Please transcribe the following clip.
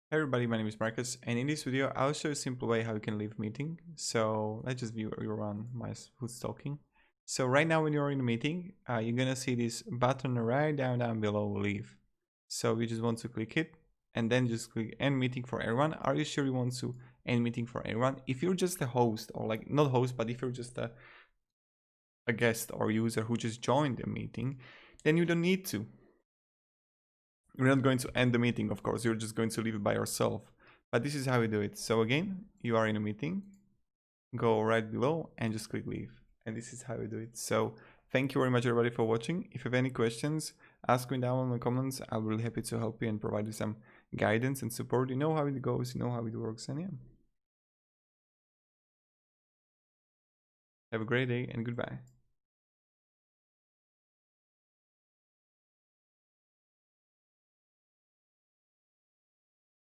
Hey everybody, my name is Marcus, and in this video I'll show you a simple way how you can leave meeting. So let's just view everyone who's talking. So right now when you're in a meeting, you're gonna see this button right down below, leave. So you just want to click it and then just click end meeting for everyone. Are you sure you want to end meeting for everyone? If you're just a host, or like not host, but if you're just a guest or user who just joined the meeting, then you don't need to. You're not going to end the meeting, of course, you're just going to leave it by yourself. But this is how we do it. So again, you are in a meeting, go right below and just click leave. And this is how we do it. So thank you very much everybody for watching. If you have any questions, ask me down in the comments. I'll be really happy to help you and provide you some guidance and support. You know how it goes, you know how it works, and yeah. Have a great day and goodbye.